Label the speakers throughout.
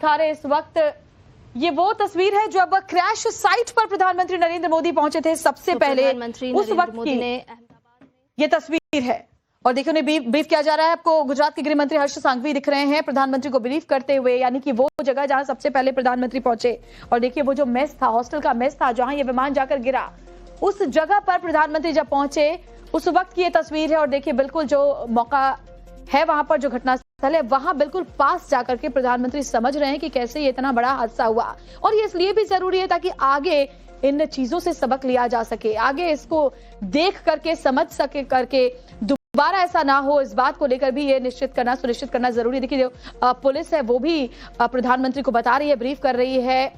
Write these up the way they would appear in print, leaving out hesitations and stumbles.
Speaker 1: दिखा रहे इस वक्त ये वो तस्वीर है जो अब क्रैश साइट पर प्रधानमंत्री नरेंद्र मोदी पहुंचे थे सबसे पहले उस वक्त की ये तस्वीर है। और देखिए उन्हें ब्रीफ किया जा रहा है। आपको गुजरात के गृह मंत्री हर्ष सांघवी दिख रहे हैं प्रधानमंत्री को ब्रीफ करते हुए, यानी कि वो जगह जहां सबसे पहले प्रधानमंत्री पहुंचे। और देखिए वो जो मेस था, हॉस्टल का मेस था जहां ये विमान जाकर गिरा, उस जगह पर प्रधानमंत्री जब पहुंचे उस वक्त की ये तस्वीर है। और देखिए बिल्कुल जो मौका है वहां पर, जो घटनास्थल है वहां बिल्कुल पास जाकर के प्रधानमंत्री समझ रहे हैं कि कैसे ये इतना बड़ा हादसा हुआ। और ये इसलिए भी जरूरी है ताकि आगे इन चीजों से सबक लिया जा सके, आगे इसको देख करके समझ सके करके दोबारा ऐसा ना हो, इस बात को लेकर भी ये सुनिश्चित करना जरूरी है। देखिए पुलिस है वो भी प्रधानमंत्री को बता रही है, ब्रीफ कर रही है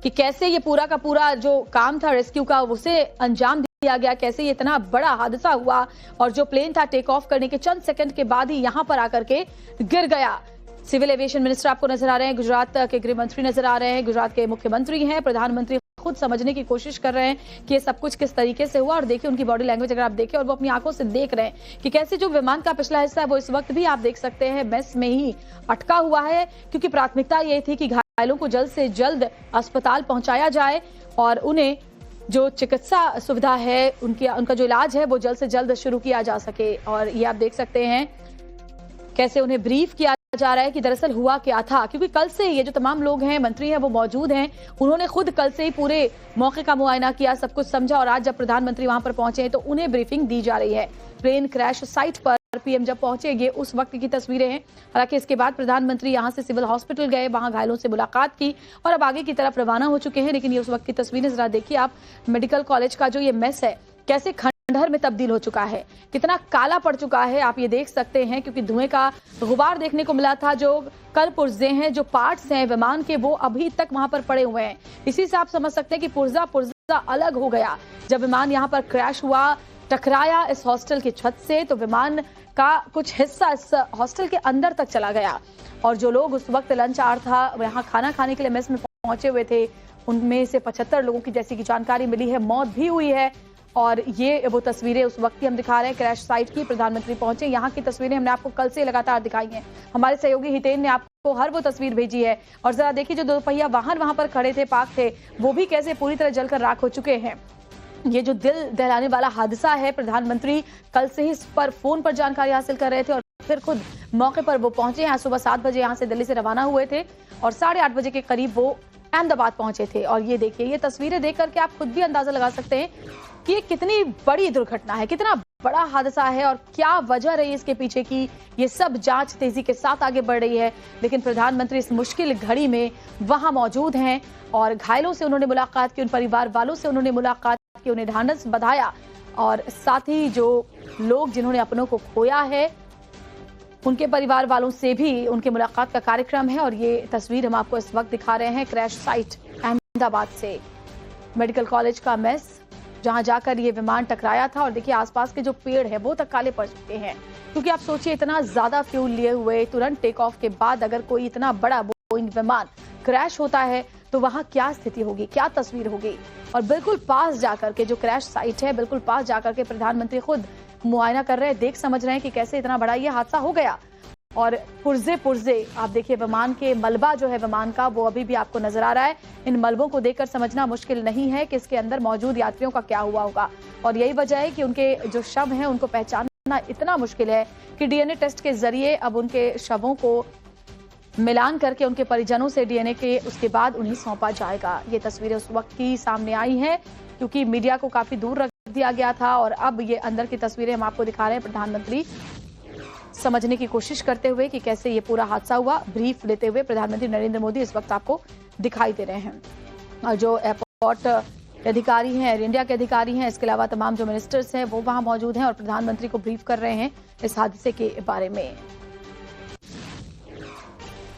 Speaker 1: कि कैसे ये पूरा का पूरा जो काम था रेस्क्यू का उसे अंजाम दिया गया, कैसे ये इतना बड़ा हादसा हुआ। और जो प्लेन था टेक ऑफ करने के चंद सेकंड के बाद ही यहां पर आकर के गिर गया। सिविल एविएशन मिनिस्टर आपको नजर आ रहे हैं, गुजरात के गृह मंत्री नजर आ रहे हैं, गुजरात के मुख्यमंत्री हैं, प्रधानमंत्री खुद समझने की कोशिश कर रहे हैं कि ये सब कुछ किस तरीके से हुआ। और देखिए उनकी बॉडी लैंग्वेज अगर आप देखें और वो अपनी आंखों से देख रहे हैं कि कैसे जो विमान का पिछला हिस्सा है वो इस वक्त भी आप देख सकते हैं मेस में ही अटका हुआ है, क्योंकि प्राथमिकता ये थी कि घायलों को जल्द से जल्द अस्पताल पहुंचाया जाए और उन्हें जो चिकित्सा सुविधा है उनका जो इलाज है वो जल्द से जल्द शुरू किया जा सके। और ये आप देख सकते हैं कैसे उन्हें ब्रीफ किया जा रहा है कि दरअसल हुआ क्या था, क्योंकि कल से ये जो तमाम लोग हैं, मंत्री हैं, वो मौजूद हैं, उन्होंने खुद कल से ही पूरे मौके का मुआयना किया, सब कुछ समझा। और आज जब प्रधानमंत्री वहां पर पहुंचे हैं तो उन्हें ब्रीफिंग दी जा रही है। प्लेन क्रैश साइट पर पीएम जब पहुंचे, ये उस वक्त की तस्वीरें हैं। हालांकि इसके बाद प्रधानमंत्री यहां से सिविल हॉस्पिटल गए, वहां घायलों से मुलाकात की और अब आगे की तरफ रवाना हो चुके हैं। लेकिन ये उस वक्त की तस्वीरें जरा देखिए आप, मेडिकल कॉलेज का जो ये मेस है कैसे खंडहर में तब्दील हो चुका है, कितना काला पड़ चुका है, आप ये देख सकते हैं। क्योंकि धुएं का गुबार देखने को मिला था। जो कल पुर्जे हैं, जो पार्ट्स हैं विमान के, वो अभी तक वहां पर पड़े हुए हैं। इसी से आप समझ सकते हैं कि पुर्जा अलग हो गया जब विमान यहाँ पर क्रैश हुआ, टकराया इस हॉस्टल की छत से, तो विमान का कुछ हिस्सा इस हॉस्टल के अंदर तक चला गया। और जो लोग उस वक्त लंच आवर था यहाँ खाना खाने के लिए मेस में पहुंचे हुए थे, उनमें से 75 लोगों की, जैसी की जानकारी मिली है, मौत भी हुई है। और ये वो तस्वीरें उस वक्त की हम दिखा रहे हैं क्रैश साइट की। प्रधानमंत्री पहुंचे, यहाँ की तस्वीरें हमने आपको कल से लगातार दिखाई हैं। हमारे सहयोगी हितेन ने आपको हर वो तस्वीर भेजी है। और जरा देखिए जो दोपहिया वाहन वहां पर खड़े थे, पार्क थे, वो भी कैसे पूरी तरह जलकर राख हो चुके हैं। ये जो दिल दहलाने वाला हादसा है, प्रधानमंत्री कल से ही इस पर फोन पर जानकारी हासिल कर रहे थे और फिर खुद मौके पर वो पहुंचे। यहाँ सुबह 7 बजे यहाँ से दिल्ली से रवाना हुए थे और 8:30 बजे के करीब वो अहमदाबाद पहुंचे थे। और ये देखिए, ये तस्वीरें देख करके आप खुद भी अंदाजा लगा सकते हैं कि ये कितनी बड़ी दुर्घटना है, कितना बड़ा हादसा है और क्या वजह रही इसके पीछे की। ये सब जांच तेजी के साथ आगे बढ़ रही है। लेकिन प्रधानमंत्री इस मुश्किल घड़ी में वहां मौजूद हैं और घायलों से उन्होंने मुलाकात की, उन परिवार वालों से उन्होंने मुलाकात की, उन्हें ढांढस बधाया। और साथ ही जो लोग जिन्होंने अपनों को खोया है उनके परिवार वालों से भी उनकी मुलाकात का कार्यक्रम है। और ये तस्वीर हम आपको इस वक्त दिखा रहे हैं क्रैश साइट अहमदाबाद से, मेडिकल कॉलेज का मेस जहां जाकर ये विमान टकराया था। और देखिए आसपास के जो पेड़ है वो तक काले पड़ चुके हैं, क्योंकि आप सोचिए इतना ज्यादा फ्यूल लिए हुए तुरंत टेक ऑफ के बाद अगर कोई इतना बड़ा बोइंग विमान क्रैश होता है तो वहां क्या स्थिति होगी, क्या तस्वीर होगी। और बिल्कुल पास जाकर के जो क्रैश साइट है, बिल्कुल पास जाकर के प्रधानमंत्री खुद मुआयना कर रहे हैं, देख समझ रहे हैं कि कैसे इतना बड़ा ये हादसा हो गया। और पुर्जे आप देखिए, विमान के मलबा जो है विमान का वो अभी भी आपको नजर आ रहा है। इन मलबों को देखकर समझना मुश्किल नहीं है कि इसके अंदर मौजूद यात्रियों का क्या हुआ होगा। और यही वजह है कि उनके जो शव हैं उनको पहचानना इतना मुश्किल है कि डीएनए टेस्ट के जरिए अब उनके शवों को मिलान करके उनके परिजनों से डीएनए के उसके बाद उन्हें सौंपा जाएगा। ये तस्वीरें उस वक्त की सामने आई हैं, क्योंकि मीडिया को काफी दूर रख दिया गया था। और अब ये अंदर की तस्वीरें हम आपको दिखा रहे हैं, प्रधानमंत्री समझने की कोशिश करते हुए कि कैसे ये पूरा हादसा हुआ। ब्रीफ लेते हुए प्रधानमंत्री नरेंद्र मोदी इस वक्त आपको दिखाई दे रहे हैं। और जो एयरपोर्ट के अधिकारी हैं, एयर इंडिया के अधिकारी हैं, इसके अलावा तमाम जो मिनिस्टर्स हैं वो वहां मौजूद हैं और प्रधानमंत्री को ब्रीफ कर रहे हैं इस हादसे के बारे में।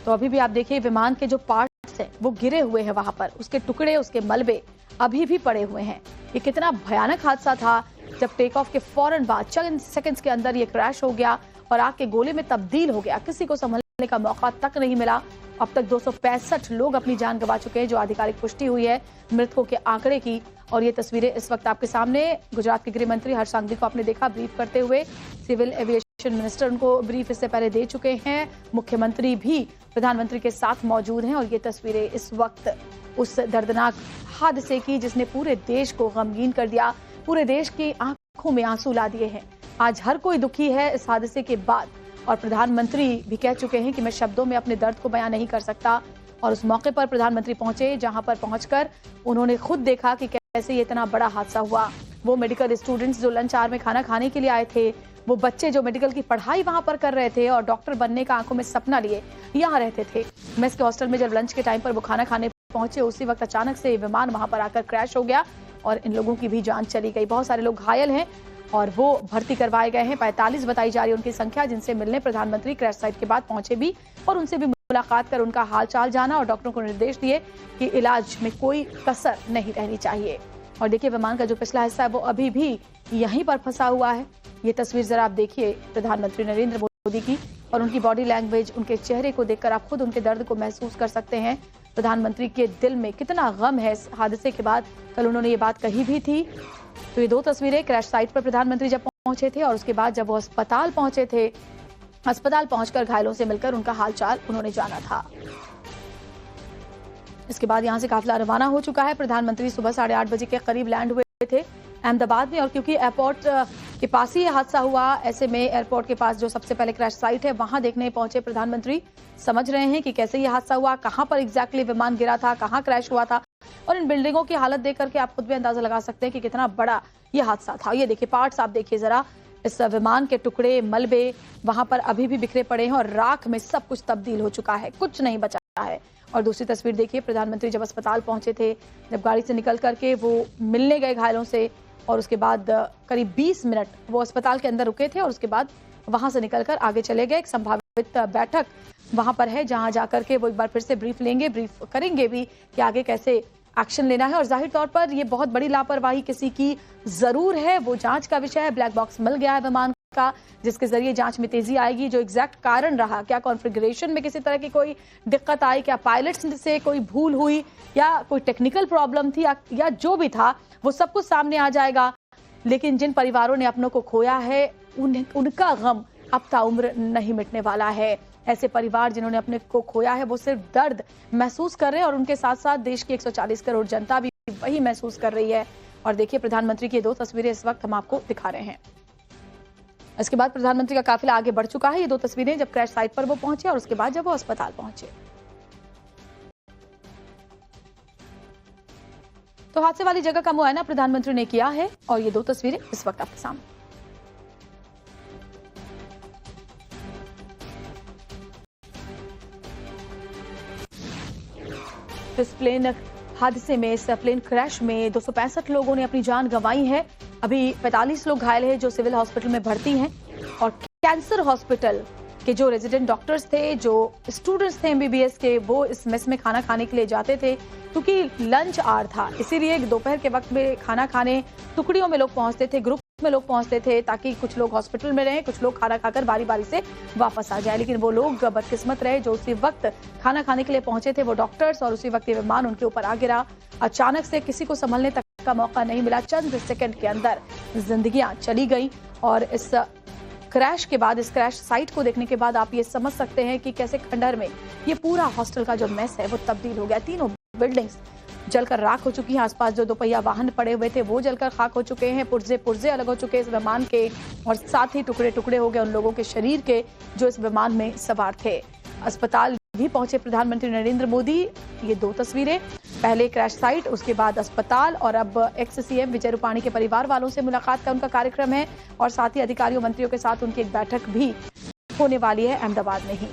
Speaker 1: तो अभी भी आप देखिए विमान के जो पार्ट्स हैं वो गिरे हुए हैं वहां पर, उसके टुकड़े, उसके मलबे अभी भी पड़े हुए हैं। ये कितना भयानक हादसा था जब टेक ऑफ के फौरन बाद चंद सेकंड्स के अंदर ये क्रैश हो गया और आग के गोले में तब्दील हो गया। किसी को संभलने का मौका तक नहीं मिला। अब तक 265 लोग अपनी जान गंवा चुके हैं, जो आधिकारिक पुष्टि हुई है मृतकों के आंकड़े की। और ये तस्वीरें इस वक्त आपके सामने गुजरात के गृह मंत्री हर्ष सांघवी को आपने देखा ब्रीफ करते हुए। सिविल एविएशन मिनिस्टर उनको ब्रीफ इससे पहले दे चुके हैं। मुख्यमंत्री भी प्रधानमंत्री के साथ मौजूद हैं और ये तस्वीरें इस वक्त उस दर्दनाक हादसे की जिसने पूरे देश को गमगीन कर दिया, पूरे देश की आंखों में आंसू ला दिए हैं। आज हर कोई दुखी है इस हादसे के बाद और प्रधानमंत्री भी कह चुके हैं कि मैं शब्दों में अपने दर्द को बयां नहीं कर सकता। और उस मौके पर प्रधानमंत्री पहुंचे जहां पर पहुंचकर उन्होंने खुद देखा कि कैसे ये इतना बड़ा हादसा हुआ। वो मेडिकल स्टूडेंट्स जो लंच आवर में खाना खाने के लिए आए थे, वो बच्चे जो मेडिकल की पढ़ाई वहां पर कर रहे थे और डॉक्टर बनने का आंखों में सपना लिए यहाँ रहते थे। मेस के हॉस्टल में जब लंच के टाइम पर वो खाना खाने पहुंचे, उसी वक्त अचानक से विमान वहां पर आकर क्रैश हो गया और इन लोगों की भी जान चली गई। बहुत सारे लोग घायल हैं और वो भर्ती करवाए गए हैं। 45 बताई जा रही है उनकी संख्या, जिनसे मिलने प्रधानमंत्री क्रैश साइट के बाद पहुंचे भी और उनसे भी मुलाकात कर उनका हालचाल जाना और डॉक्टरों को निर्देश दिए कि इलाज में कोई कसर नहीं रहनी चाहिए। और देखिए विमान का जो पिछला हिस्सा है वो अभी भी यहीं पर फंसा हुआ है। ये तस्वीर जरा आप देखिए प्रधानमंत्री नरेंद्र मोदी की और उनकी बॉडी लैंग्वेज, उनके चेहरे को देखकर आप खुद उनके दर्द को महसूस कर सकते हैं। प्रधानमंत्री के दिल में कितना गम है इस हादसे के बाद। कल उन्होंने ये बात कही भी थी। तो ये दो तस्वीरें क्रैश साइट पर प्रधानमंत्री जब पहुंचे थे और उसके बाद जब वो अस्पताल पहुंचे थे, अस्पताल पहुंचकर घायलों से मिलकर उनका हालचाल उन्होंने जाना था। इसके बाद यहां से काफिला रवाना हो चुका है। प्रधानमंत्री सुबह 8:30 बजे के करीब लैंड हुए थे अहमदाबाद में और क्योंकि एयरपोर्ट के पास ही हादसा हुआ, ऐसे में एयरपोर्ट के पास जो सबसे पहले क्रैश साइट है वहां देखने पहुंचे प्रधानमंत्री। समझ रहे हैं कि कैसे ये हादसा हुआ, कहां पर एग्जैक्टली विमान गिरा था, कहां क्रैश हुआ था और इन बिल्डिंगों की हालत देख करके आप खुद भी अंदाजा लगा सकते हैं कि कितना बड़ा ये हादसा था। ये देखिए पार्ट्स आप देखिए जरा, इस विमान के टुकड़े, मलबे वहां पर अभी भी बिखरे पड़े हैं और राख में सब कुछ तब्दील हो चुका है, कुछ नहीं बचा है। और दूसरी तस्वीर देखिए, प्रधानमंत्री जब अस्पताल पहुंचे थे, जब गाड़ी से निकल करके वो मिलने गए घायलों से और उसके बाद करीब 20 मिनट वो अस्पताल के अंदर रुके थे और उसके बाद वहां से निकलकर आगे चले गए। एक संभावित बैठक वहां पर है जहां जाकर के वो एक बार फिर से ब्रीफ लेंगे, ब्रीफ करेंगे भी कि आगे कैसे एक्शन लेना है। और जाहिर तौर पर ये बहुत बड़ी लापरवाही किसी की जरूर है, वो जांच का विषय है। ब्लैक बॉक्स मिल गया है विमान का, जिसके जरिए जांच में तेजी आएगी। जो एग्जैक्ट कारण रहा, क्या कॉन्फ़िगरेशन में किसी तरह की कोई दिक्कत आई, क्या पायलट्स से कोई भूल हुई या कोई टेक्निकल प्रॉब्लम थी या जो भी था, वो सब कुछ सामने आ जाएगा। लेकिन जिन परिवारों ने अपनों को खोया है उनका गम अब ताउम्र नहीं मिटने वाला है। ऐसे परिवार जिन्होंने अपने को खोया है वो सिर्फ दर्द महसूस कर रहे हैं और उनके साथ साथ देश की 140 करोड़ जनता भी वही महसूस कर रही है। और देखिए प्रधानमंत्री की 2 तस्वीरें इस वक्त हम आपको दिखा रहे हैं। इसके बाद प्रधानमंत्री का काफिला आगे बढ़ चुका है। ये 2 तस्वीरें जब क्रैश साइट पर वो पहुंचे और उसके बाद जब वो अस्पताल पहुंचे। तो हादसे वाली जगह का मुआयना प्रधानमंत्री ने किया है और ये 2 तस्वीरें इस वक्त आपके सामने। इस प्लेन हादसे में, इस प्लेन क्रैश में 265 लोगों ने अपनी जान गंवाई है। अभी 45 लोग घायल हैं जो सिविल हॉस्पिटल में भर्ती हैं और कैंसर हॉस्पिटल के जो रेजिडेंट डॉक्टर्स थे, जो स्टूडेंट्स थे एमबीबीएस के, वो इस मेस में खाना खाने के लिए जाते थे क्योंकि लंच आवर था। इसीलिए दोपहर के वक्त में खाना खाने टुकड़ियों में लोग पहुंचते थे, ग्रुप में लोग पहुंचते थे ताकि कुछ लोग हॉस्पिटल में रहें, कुछ लोग खाना खाकर बारी बारी से वापस आ जाए। लेकिन वो लोग बदकिस्मत रहे जो उसी वक्त खाना खाने के लिए पहुंचे थे, वो डॉक्टर्स, और उसी वक्त ये विमान उनके ऊपर आ गिरा। अचानक से किसी को संभलने तक का मौका नहीं मिला, चंद सेकंड के अंदर जिंदगियां चली गई। और इस क्रैश के बाद, इस क्रैश साइट को देखने के बाद आप ये समझ सकते हैं कि कैसे खंडहर में ये पूरा हॉस्टल का जो मेस है वो तब्दील हो गया। तीनों बिल्डिंग्स जलकर राख हो चुकी हैं। आसपास जो दोपहिया वाहन पड़े हुए थे वो जलकर खाक हो चुके हैं। पुर्जे अलग हो चुके हैं इस विमान के और साथ ही टुकड़े टुकड़े हो गए उन लोगों के शरीर के जो इस विमान में सवार थे। अस्पताल भी पहुंचे प्रधानमंत्री नरेंद्र मोदी। ये 2 तस्वीरें, पहले क्रैश साइट, उसके बाद अस्पताल और अब एक्स सीएम विजय रूपाणी के परिवार वालों से मुलाकात का उनका कार्यक्रम है और साथ ही अधिकारियों मंत्रियों के साथ उनकी एक बैठक भी होने वाली है अहमदाबाद में ही।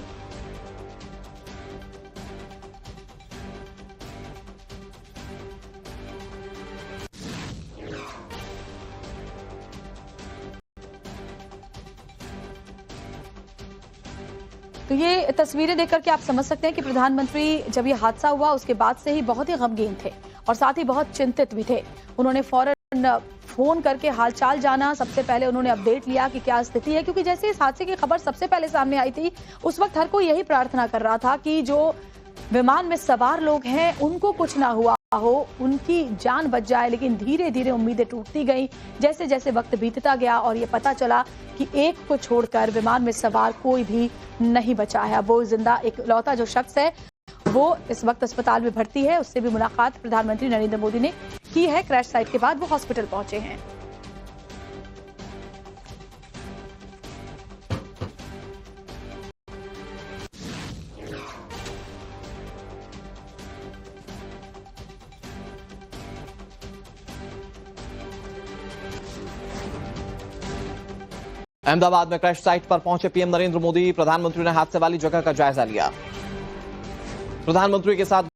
Speaker 1: तो ये तस्वीरें देख करके आप समझ सकते हैं कि प्रधानमंत्री जब ये हादसा हुआ उसके बाद से ही बहुत ही गमगीन थे और साथ ही बहुत चिंतित भी थे। उन्होंने फौरन फोन करके हालचाल जाना, सबसे पहले उन्होंने अपडेट लिया कि क्या स्थिति है, क्योंकि जैसे इस हादसे की खबर सबसे पहले सामने आई थी उस वक्त हर कोई यही प्रार्थना कर रहा था कि जो विमान में सवार लोग हैं उनको कुछ ना हुआ हो, उनकी जान बच जाए, लेकिन धीरे धीरे उम्मीदें टूटती गई जैसे जैसे वक्त बीतता गया और ये पता चला कि एक को छोड़कर विमान में सवार कोई भी नहीं बचा है। अब वो जिंदा एक लौता जो शख्स है वो इस वक्त अस्पताल में भर्ती है। उससे भी मुलाकात प्रधानमंत्री नरेंद्र मोदी ने की है। क्रैश साइट के बाद वो हॉस्पिटल पहुंचे हैं।
Speaker 2: अहमदाबाद में क्रैश साइट पर पहुंचे पीएम नरेंद्र मोदी। प्रधानमंत्री ने हादसे वाली जगह का जायजा लिया। प्रधानमंत्री के साथ